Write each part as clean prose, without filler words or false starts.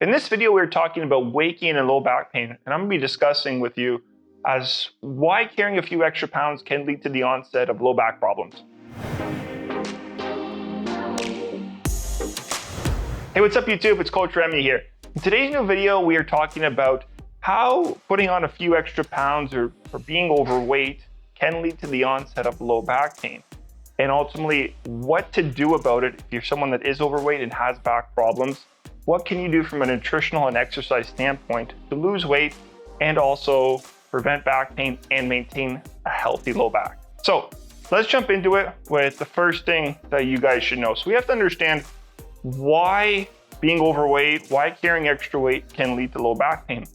In this video, we're talking about weight gain and low back pain, and I'm going to be discussing with you as why carrying a few extra pounds can lead to the onset of low back problems. Hey, what's up YouTube? It's Coach Remy here. In today's new video, we are talking about how putting on a few extra pounds or being overweight can lead to the onset of low back pain. And ultimately, what to do about it if you're someone that is overweight and has back problems. What can you do from a nutritional and exercise standpoint to lose weight and also prevent back pain and maintain a healthy low back? So let's jump into it with the first thing that you guys should know. So we have to understand why being overweight, why carrying extra weight can lead to low back pain.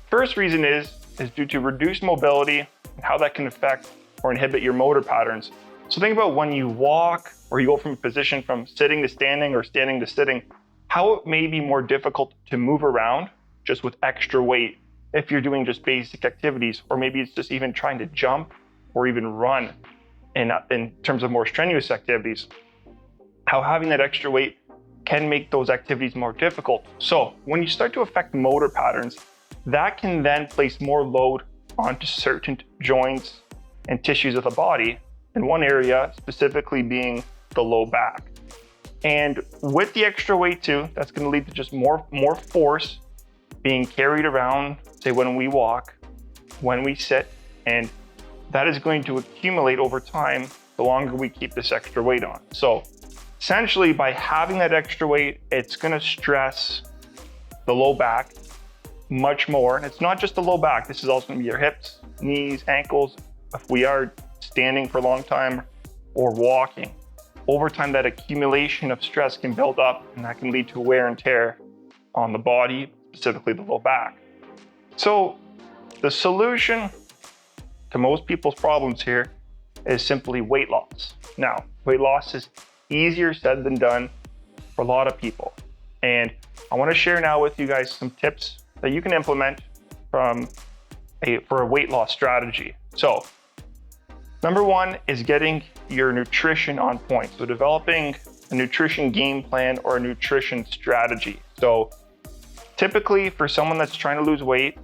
First reason is due to reduced mobility and how that can affect or inhibit your motor patterns. So think about when you walk or you go from a position from sitting to standing or standing to sitting, how it may be more difficult to move around just with extra weight if you're doing just basic activities, or maybe it's just even trying to jump or even run in terms of more strenuous activities. How having that extra weight can make those activities more difficult. So when you start to affect motor patterns, that can then place more load onto certain joints and tissues of the body, and one area specifically being the low back. And with the extra weight too, that's going to lead to just more force being carried around, say when we walk, when we sit, and that is going to accumulate over time the longer we keep this extra weight on. So essentially by having that extra weight, it's going to stress the low back much more. And it's not just the low back, this is also going to be your hips, knees, ankles. If we are standing for a long time or walking, over time, that accumulation of stress can build up, and that can lead to wear and tear on the body, specifically the low back. So the solution to most people's problems here is simply weight loss. Now, weight loss is easier said than done for a lot of people. And I want to share now with you guys some tips that you can implement for a weight loss strategy. So number one is getting your nutrition on point. So developing a nutrition game plan or a nutrition strategy. So typically for someone that's trying to lose weight,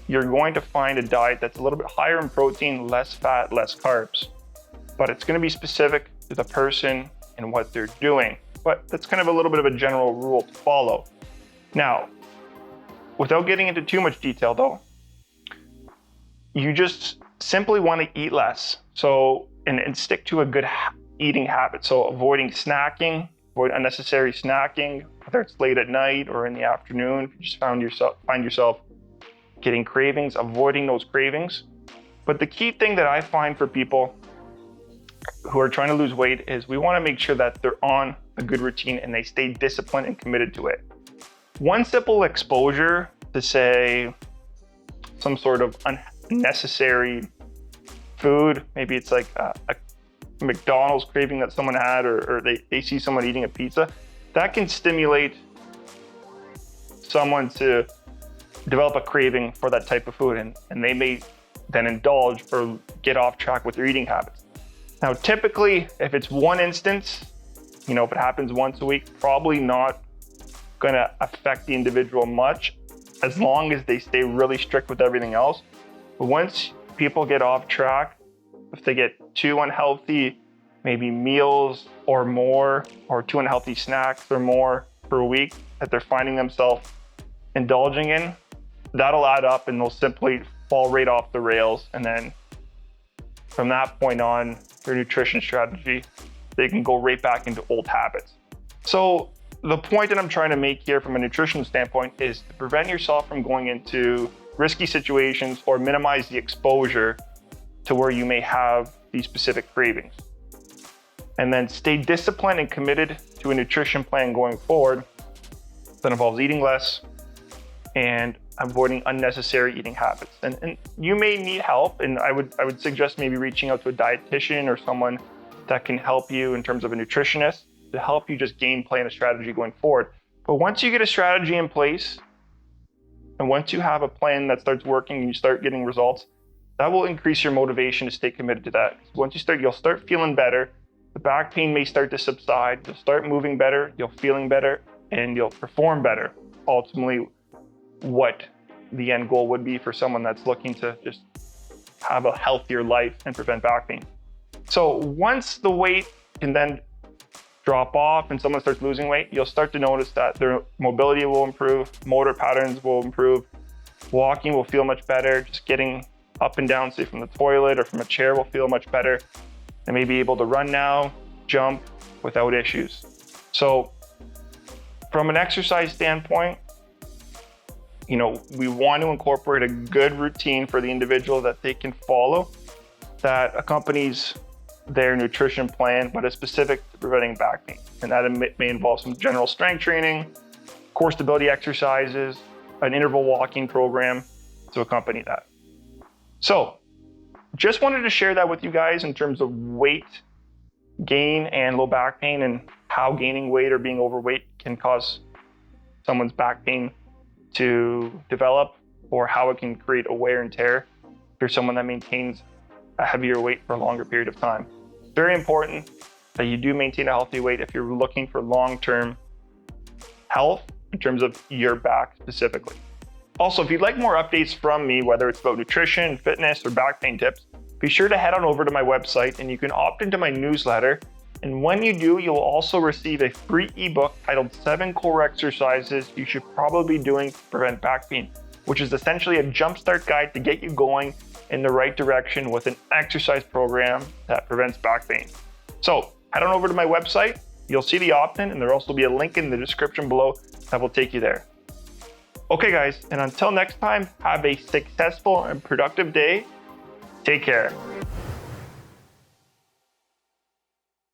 you're going to find a diet that's a little bit higher in protein, less fat, less carbs. But it's going to be specific to the person and what they're doing. But that's kind of a little bit of a general rule to follow. Now, without getting into too much detail though, you just simply want to eat less. So, and stick to a good eating habit. So avoiding snacking, avoid unnecessary snacking, whether it's late at night or in the afternoon. If you just find yourself getting cravings, avoiding those cravings. But the key thing that I find for people who are trying to lose weight is we want to make sure that they're on a good routine and they stay disciplined and committed to it. One simple exposure to, say, some sort of unnecessary food, maybe it's like a McDonald's craving that someone had, or they see someone eating a pizza, that can stimulate someone to develop a craving for that type of food, and they may then indulge or get off track with their eating habits. Now, typically, if it's one instance, if it happens once a week, probably not going to affect the individual much as long as they stay really strict with everything else. But once people get off track, if they get 2 unhealthy, maybe meals or more, or 2 unhealthy snacks or more per week that they're finding themselves indulging in, that'll add up and they'll simply fall right off the rails. And then from that point on, their nutrition strategy, they can go right back into old habits. So the point that I'm trying to make here from a nutrition standpoint is to prevent yourself from going into risky situations or minimize the exposure to where you may have these specific cravings. And then stay disciplined and committed to a nutrition plan going forward that involves eating less and avoiding unnecessary eating habits. And you may need help, and I would suggest maybe reaching out to a dietitian or someone that can help you in terms of a nutritionist to help you just game plan a strategy going forward. But once you get a strategy in place, and once you have a plan that starts working and you start getting results, that will increase your motivation to stay committed to that. Once you'll start feeling better. The back pain may start to subside. You'll start moving better, you'll feeling better, and you'll perform better. ultimately what the end goal would be for someone that's looking to just have a healthier life and prevent back pain. So once the weight can then drop off and someone starts losing weight, you'll start to notice that their mobility will improve, motor patterns will improve, walking will feel much better, just getting up and down, say from the toilet or from a chair, will feel much better. They may be able to run now, jump without issues. So from an exercise standpoint, we want to incorporate a good routine for the individual that they can follow that accompanies their nutrition plan, but is specific to preventing back pain. And that may involve some general strength training, core stability exercises, an interval walking program to accompany that. So just wanted to share that with you guys in terms of weight gain and low back pain, and how gaining weight or being overweight can cause someone's back pain to develop, or how it can create a wear and tear for someone that maintains a heavier weight for a longer period of time. It's very important that you do maintain a healthy weight if you're looking for long-term health in terms of your back specifically. Also, if you'd like more updates from me, whether it's about nutrition, fitness, or back pain tips, be sure to head on over to my website and you can opt into my newsletter. And when you do, you'll also receive a free ebook titled 7 Core Exercises You Should Probably Be Doing to Prevent Back Pain, which is essentially a jumpstart guide to get you going in the right direction with an exercise program that prevents back pain. So head on over to my website, you'll see the opt-in, and there'll also be a link in the description below that will take you there. Okay guys, and until next time, have a successful and productive day. Take care.